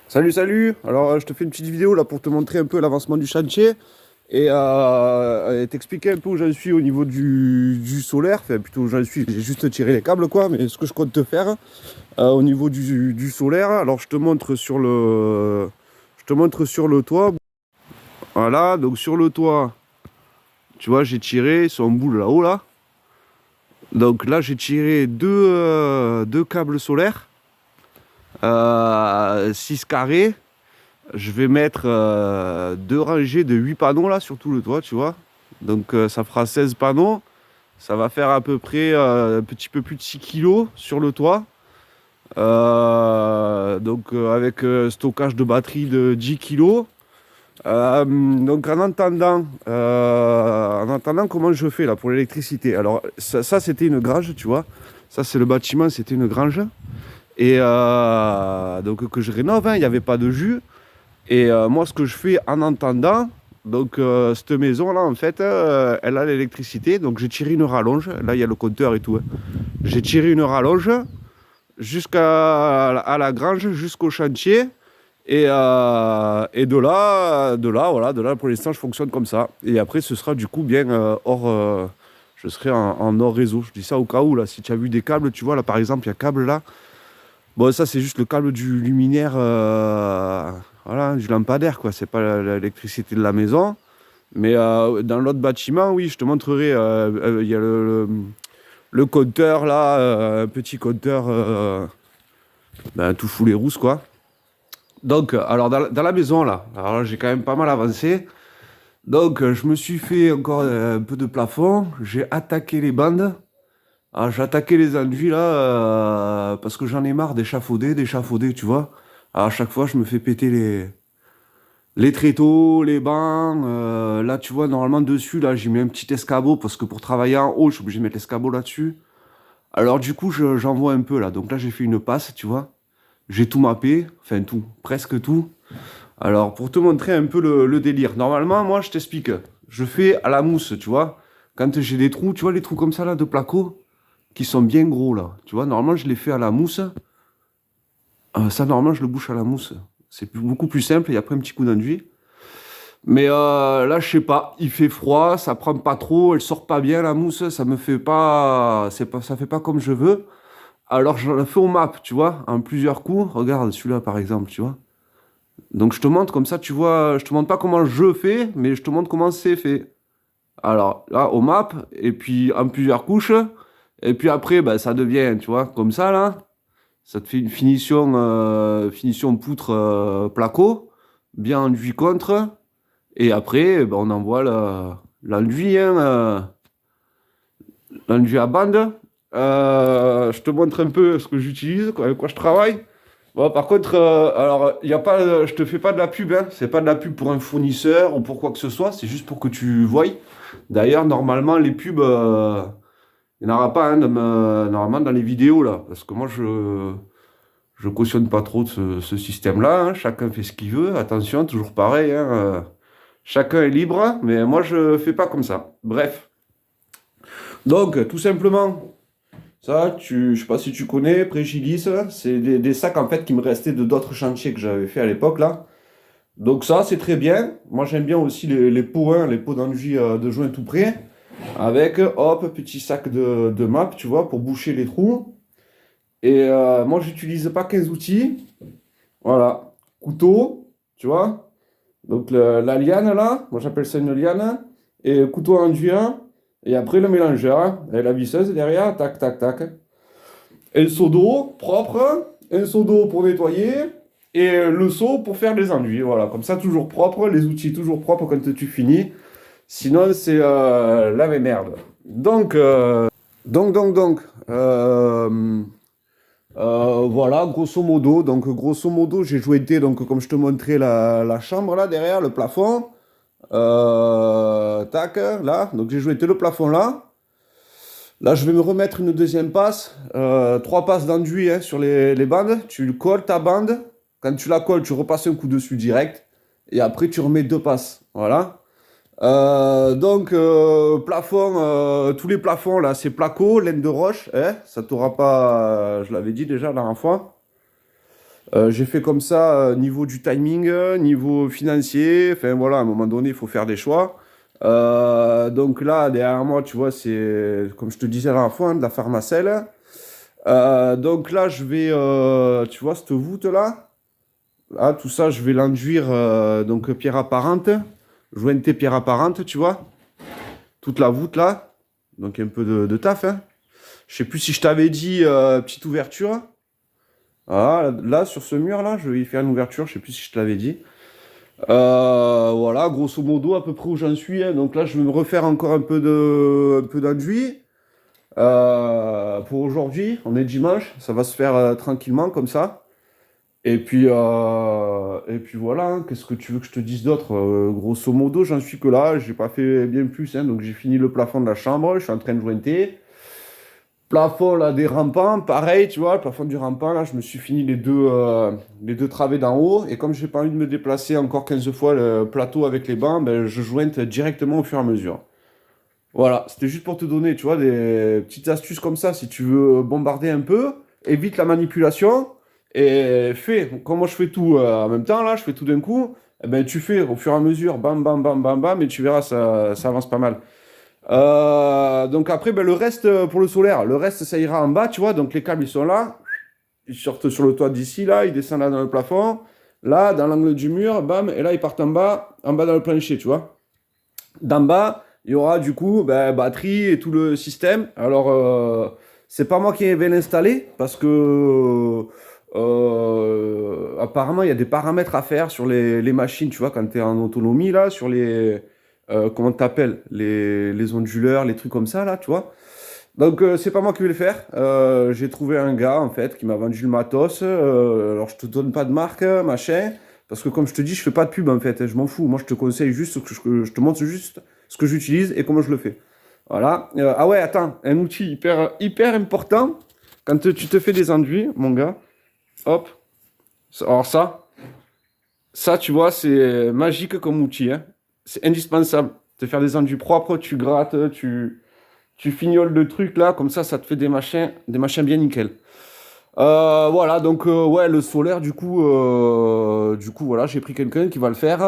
Salut, salut! Alors, je te fais une petite vidéo là pour te montrer un peu l'avancement du chantier et t'expliquer un peu où j'en suis au niveau du solaire. Enfin, plutôt où j'en suis, j'ai juste tiré les câbles quoi, mais ce que je compte te faire au niveau du solaire. Alors, je te montre sur le toit. Voilà, donc sur le toit, tu vois, j'ai tiré sur un boule là-haut là. Donc là, j'ai tiré deux câbles solaires, 6 carrés. Je vais mettre deux rangées de 8 panneaux là sur tout le toit, tu vois. Donc ça fera 16 panneaux. Ça va faire à peu près un petit peu plus de 6 kilos sur le toit. Avec stockage de batterie de 10 kilos. Donc en attendant, comment je fais là pour l'électricité? Alors ça, c'était une grange, tu vois. Ça c'est le bâtiment, c'était une grange. Et donc que je rénove, hein, il n'y avait pas de jus. Et moi, ce que je fais en entendant, donc cette maison-là, en fait, elle a l'électricité. Donc j'ai tiré une rallonge. Là, il y a le compteur et tout, hein. J'ai tiré une rallonge jusqu'à à la grange, jusqu'au chantier. Et voilà, de là, pour l'instant, je fonctionne comme ça. Et après, ce sera du coup bien je serai en hors réseau. Je dis ça au cas où, là, si tu as vu des câbles, tu vois, là, par exemple, il y a câble là. Bon, ça, c'est juste le câble du luminaire, voilà, du lampadaire, quoi. C'est pas l'électricité de la maison. Mais dans l'autre bâtiment, oui, je te montrerai. Il y a le compteur, là, un petit compteur, ben, tout foulé rousse, quoi. Donc, alors, dans la maison, là, alors là, j'ai quand même pas mal avancé. Donc, je me suis fait encore un peu de plafond. J'ai attaqué les bandes. Ah, j'ai attaqué les enduits là parce que j'en ai marre d'échafauder, tu vois. À chaque fois, je me fais péter les tréteaux, les bancs. Là, tu vois, normalement, dessus, là, j'ai mis un petit escabeau parce que pour travailler en haut, je suis obligé de mettre l'escabeau là-dessus. Alors, du coup, j'en vois un peu là. Donc là, j'ai fait une passe, tu vois. J'ai tout mappé, enfin tout, presque tout. Alors, pour te montrer un peu le délire. Normalement, moi, je t'explique. Je fais à la mousse, tu vois. Quand j'ai des trous, tu vois, les trous comme ça là de placo qui sont bien gros là. Tu vois, normalement, je les fais à la mousse. Ça, normalement, je le bouche à la mousse. C'est beaucoup plus simple et après un petit coup d'enduit. Mais là, je sais pas, il fait froid, ça prend pas trop, elle sort pas bien la mousse, ça me fait pas, c'est pas, ça fait pas comme je veux. Alors, je le fais au map, tu vois, en plusieurs coups. Regarde celui-là par exemple, tu vois. Donc, je te montre comme ça, tu vois, je te montre pas comment je fais, mais je te montre comment c'est fait. Alors, là, au map, et puis en plusieurs couches. Et puis après, bah, ça devient, tu vois, comme ça là. Ça te fait une finition poutre placo, bien enduit contre. Et après, ben, on envoie l'enduit, hein, l'enduit à bande. Je te montre un peu ce que j'utilise, avec quoi je travaille. Bon, par contre, alors, y a pas, je te fais pas de la pub, hein. C'est pas de la pub pour un fournisseur ou pour quoi que ce soit. C'est juste pour que tu voyes. D'ailleurs, normalement, les pubs, il n'y en aura pas, hein, normalement dans les vidéos là. Parce que moi, je cautionne pas trop de ce système-là, hein. Chacun fait ce qu'il veut. Attention, toujours pareil, hein, chacun est libre, mais moi je fais pas comme ça. Bref. Donc, tout simplement, ça, je sais pas si tu connais, Prégilis, c'est des sacs en fait qui me restaient de d'autres chantiers que j'avais fait à l'époque là. Donc ça, c'est très bien. Moi j'aime bien aussi les pots, hein, les pots d'enduit de joint tout près. Avec, hop, petit sac de map, tu vois, pour boucher les trous. Et moi, j'utilise pas 15 outils. Voilà. Couteau, tu vois. Donc la liane là, moi j'appelle ça une liane. Et couteau enduit. Et après le mélangeur, hein, et la visseuse derrière, tac, tac, tac. Un seau d'eau propre, un seau d'eau pour nettoyer. Et le seau pour faire les enduits. Voilà, comme ça, toujours propre. Les outils toujours propres quand tu finis. Sinon, c'est la merde. Donc, donc. Voilà, grosso modo. Donc, grosso modo, j'ai jointé, donc, comme je te montrais, la chambre là derrière, le plafond. Tac, là. Donc, j'ai jointé le plafond là. Là, je vais me remettre une deuxième passe. Trois passes d'enduit, hein, sur les bandes. Tu colles ta bande. Quand tu la colles, tu repasses un coup dessus direct. Et après, tu remets deux passes. Voilà. Plafond, tous les plafonds là, c'est placo, laine de roche, hein, ça t'aura pas, je l'avais dit déjà la dernière fois. J'ai fait comme ça, niveau du timing, niveau financier. Enfin voilà, à un moment donné, il faut faire des choix. Donc là, derrière moi, tu vois, c'est, comme je te disais la dernière fois, hein, de la pharmacelle. Donc là, je vais, tu vois, cette voûte-là, là, tout ça, je vais l'enduire, donc pierre apparente, jointer pierre apparente, tu vois, toute la voûte là. Donc un peu de taf, hein. Je sais plus si je t'avais dit, petite ouverture. Voilà, là, sur ce mur-là, je vais y faire une ouverture, je sais plus si je te l'avais dit. Voilà, grosso modo, à peu près où j'en suis, hein. Donc là, je vais me refaire encore un peu d'enduit. Pour aujourd'hui, on est dimanche, ça va se faire tranquillement comme ça. Et puis voilà, hein. Qu'est-ce que tu veux que je te dise d'autre? Grosso modo, j'en suis que là, j'ai pas fait bien plus, hein. Donc j'ai fini le plafond de la chambre, je suis en train de jointer. Plafond là des rampants, pareil, tu vois, le plafond du rampant, là, je me suis fini les deux travées d'en haut. Et comme j'ai pas envie de me déplacer encore 15 fois le plateau avec les bancs, ben, je jointe directement au fur et à mesure. Voilà, c'était juste pour te donner, tu vois, des petites astuces comme ça, si tu veux bombarder un peu, évite la manipulation et fais, comme moi je fais tout en même temps, là, je fais tout d'un coup, eh ben, tu fais au fur et à mesure, bam, bam, bam, bam, bam, et tu verras, ça avance pas mal. Donc après, ben, le reste pour le solaire, le reste ça ira en bas, tu vois, donc les câbles ils sont là, ils sortent sur le toit d'ici, là, ils descendent là dans le plafond, là, dans l'angle du mur, bam, et là ils partent en bas dans le plancher, tu vois. D'en bas, il y aura du coup ben, batterie et tout le système. Alors, c'est pas moi qui vais l'installer parce que apparemment, il y a des paramètres à faire sur les machines, tu vois, quand tu es en autonomie, là, sur les. Comment t'appelles? Les onduleurs, les trucs comme ça, là, tu vois. Donc, c'est pas moi qui vais le faire. J'ai trouvé un gars, en fait, qui m'a vendu le matos. Alors, je te donne pas de marque, machin. Parce que, comme je te dis, je fais pas de pub, en fait. Je m'en fous. Moi, je te conseille juste, que je te montre juste ce que j'utilise et comment je le fais. Voilà. Ah ouais, attends. Un outil hyper important. Quand tu te fais des enduits, mon gars. Hop. Alors, ça, tu vois, c'est magique comme outil, hein. C'est indispensable. Te faire des enduits propres, tu grattes, tu fignoles le truc là, comme ça te fait des machins bien nickel. Voilà, donc ouais, le solaire, du coup voilà, j'ai pris quelqu'un qui va le faire.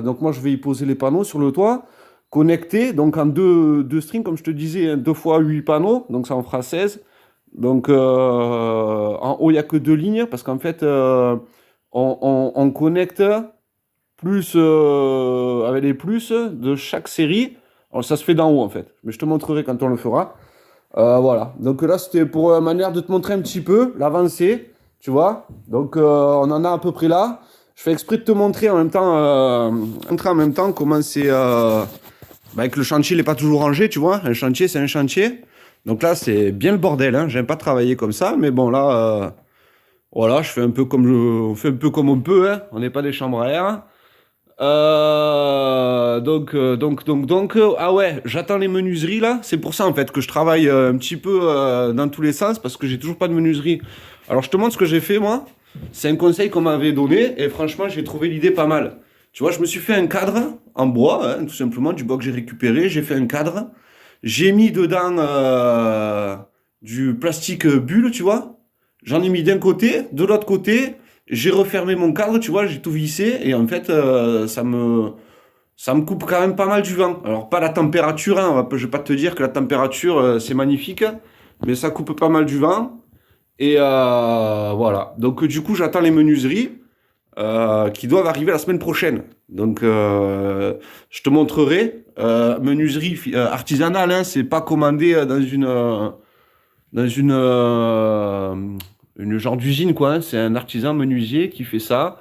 Donc moi, je vais y poser les panneaux sur le toit, connectés, donc en deux strings, comme je te disais, hein, 2 fois 8 panneaux, donc ça en fera 16. Donc en haut, il n'y a que 2 lignes, parce qu'en fait, on connecte plus avec les plus de chaque série. Alors ça se fait d'en haut en fait, mais je te montrerai quand on le fera. Voilà, donc là c'était pour manière de te montrer un petit peu l'avancée, tu vois. Donc on en a à peu près là. Je fais exprès de te montrer en même temps comment c'est, bah, que le chantier n'est pas toujours rangé, tu vois. Un chantier c'est un chantier. Donc là c'est bien le bordel, hein. J'aime pas travailler comme ça, mais bon là, voilà, on fait un peu comme on peut, hein. On n'est pas des chambres à air. Ah ouais, j'attends les menuiseries là. C'est pour ça en fait que je travaille un petit peu dans tous les sens parce que j'ai toujours pas de menuiserie. Alors je te montre ce que j'ai fait moi. C'est un conseil qu'on m'avait donné et franchement j'ai trouvé l'idée pas mal. Tu vois, je me suis fait un cadre en bois, hein, tout simplement du bois que j'ai récupéré. J'ai fait un cadre. J'ai mis dedans du plastique bulle, tu vois. J'en ai mis d'un côté, de l'autre côté. J'ai refermé mon cadre, tu vois, j'ai tout vissé et en fait, ça me coupe quand même pas mal du vent. Alors, pas la température, hein, je vais pas te dire que la température, c'est magnifique, mais ça coupe pas mal du vent. Et voilà. Donc, du coup, j'attends les menuiseries qui doivent arriver la semaine prochaine. Donc, je te montrerai. Menuiserie artisanale, hein, c'est pas commandé dans une genre d'usine, quoi, hein. C'est un artisan menuisier qui fait ça.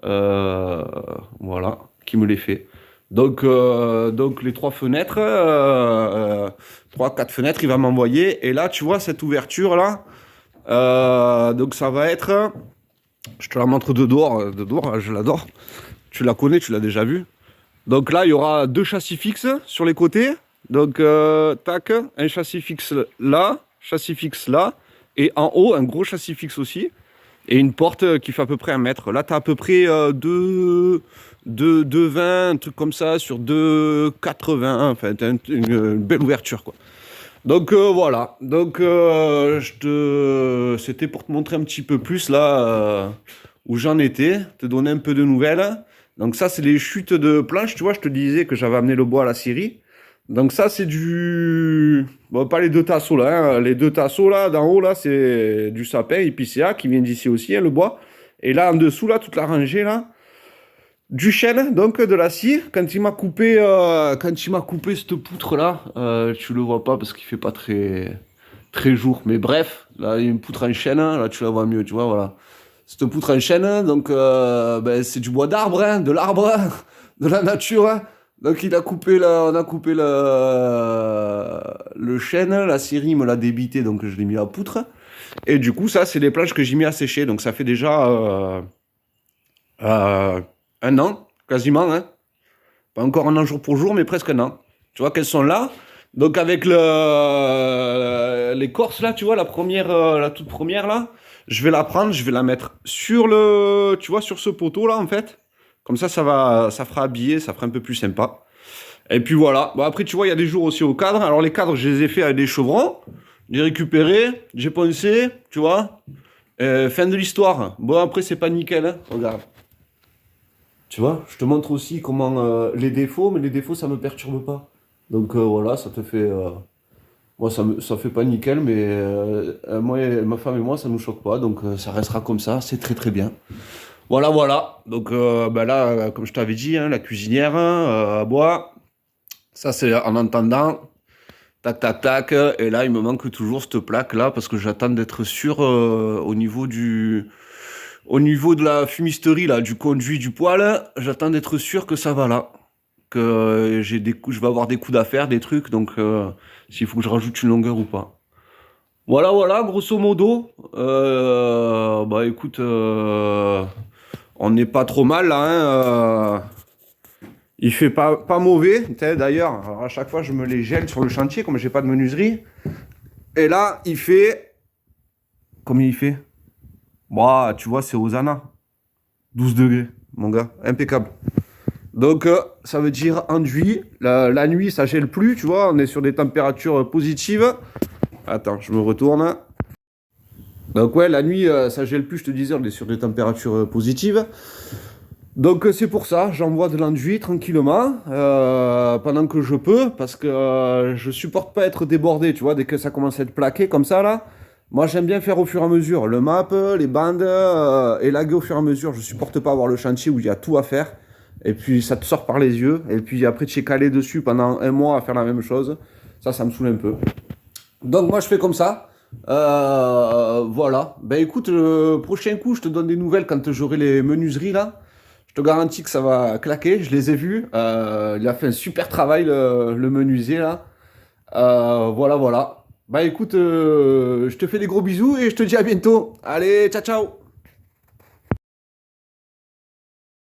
Voilà, qui me les fait. Donc les 3 fenêtres, 3, 4 fenêtres, il va m'envoyer. Et là, tu vois, cette ouverture-là, donc ça va être... Je te la montre de dehors, je l'adore. Tu la connais, tu l'as déjà vue. Donc là, il y aura 2 châssis fixes sur les côtés. Donc, tac, un châssis fixe là, et en haut, un gros châssis fixe aussi, et une porte qui fait à peu près 1 mètre. Là, tu as à peu près 2,20, un truc comme ça, sur 2,80, enfin, t'as une belle ouverture, quoi. Donc voilà. Donc c'était pour te montrer un petit peu plus là où j'en étais, te donner un peu de nouvelles. Donc ça, c'est les chutes de planches, tu vois, je te disais que j'avais amené le bois à la scierie. Donc ça, c'est du... Bon, pas les deux tasseaux là, hein. Les deux tasseaux là, d'en haut là, c'est du sapin épicéa qui vient d'ici aussi, hein, le bois. Et là, en dessous là, toute la rangée là, du chêne, donc de la scie. Quand il m'a coupé cette poutre là, tu le vois pas parce qu'il fait pas très jour. Mais bref, là, il y a une poutre en chêne, là, tu la vois mieux, tu vois, voilà. Cette poutre en chêne, donc ben, c'est du bois d'arbre, hein, de l'arbre, hein, de la nature, hein. Donc on a coupé le chêne, la scierie me l'a débité, donc je l'ai mis à poutre. Et du coup, ça, c'est les planches que j'ai mis à sécher. Donc ça fait déjà euh, un an, quasiment, hein. Pas encore un an jour pour jour, mais presque un an. Tu vois qu'elles sont là. Donc avec l'écorce là, tu vois, la toute première là, je vais la prendre, je vais la mettre sur tu vois, sur ce poteau là en fait. Comme ça fera habiller, ça fera un peu plus sympa. Et puis voilà. Bon après, tu vois, il y a des jours aussi au cadre. Alors les cadres, je les ai fait avec des chevrons. J'ai récupéré, j'ai poncé, tu vois. Fin de l'histoire. Bon après, c'est pas nickel, hein. Regarde. Tu vois, je te montre aussi comment les défauts, mais les défauts ça me perturbe pas. Donc voilà, ça te fait. Moi ça fait pas nickel, mais moi, ma femme et moi ça nous choque pas, donc ça restera comme ça, c'est très bien. Voilà, voilà. Donc ben là, comme je t'avais dit, hein, la cuisinière à bois, ça c'est en entendant. Tac, tac, tac. Et là, il me manque toujours cette plaque-là parce que j'attends d'être sûr au niveau de la fumisterie, là, du conduit du poêle. J'attends d'être sûr que ça va là. Que j'ai des coups, je vais avoir des coups d'affaires, des trucs. Donc, s'il faut que je rajoute une longueur ou pas. Voilà, voilà, grosso modo. Bah écoute, on n'est pas trop mal là, hein. Il fait pas mauvais, d'ailleurs. Alors à chaque fois, je me les gèle sur le chantier, comme j'ai pas de menuiserie. Et là, il fait. Combien il fait? Bah, tu vois, c'est Hosanna. 12 degrés, mon gars. Impeccable. Donc, ça veut dire enduit. La nuit, ça gèle plus, tu vois. On est sur des températures positives. Attends, je me retourne. Donc, ouais, la nuit, ça gèle plus, je te disais, on est sur des températures positives. Donc c'est pour ça, j'envoie de l'enduit tranquillement, pendant que je peux, parce que je supporte pas être débordé, tu vois, dès que ça commence à être plaqué comme ça là. Moi j'aime bien faire au fur et à mesure, le map, les bandes, élaguer au fur et à mesure. Je supporte pas avoir le chantier où il y a tout à faire, et puis ça te sort par les yeux, et puis après tu es calé dessus pendant un mois à faire la même chose. Ça me saoule un peu. Donc moi je fais comme ça. Voilà. Ben écoute, le prochain coup, je te donne des nouvelles quand j'aurai les menuiseries là. Je te garantis que ça va claquer, je les ai vus. Il a fait un super travail, le menuisier, là. Voilà, voilà. Bah écoute, je te fais des gros bisous et je te dis à bientôt. Allez, ciao, ciao!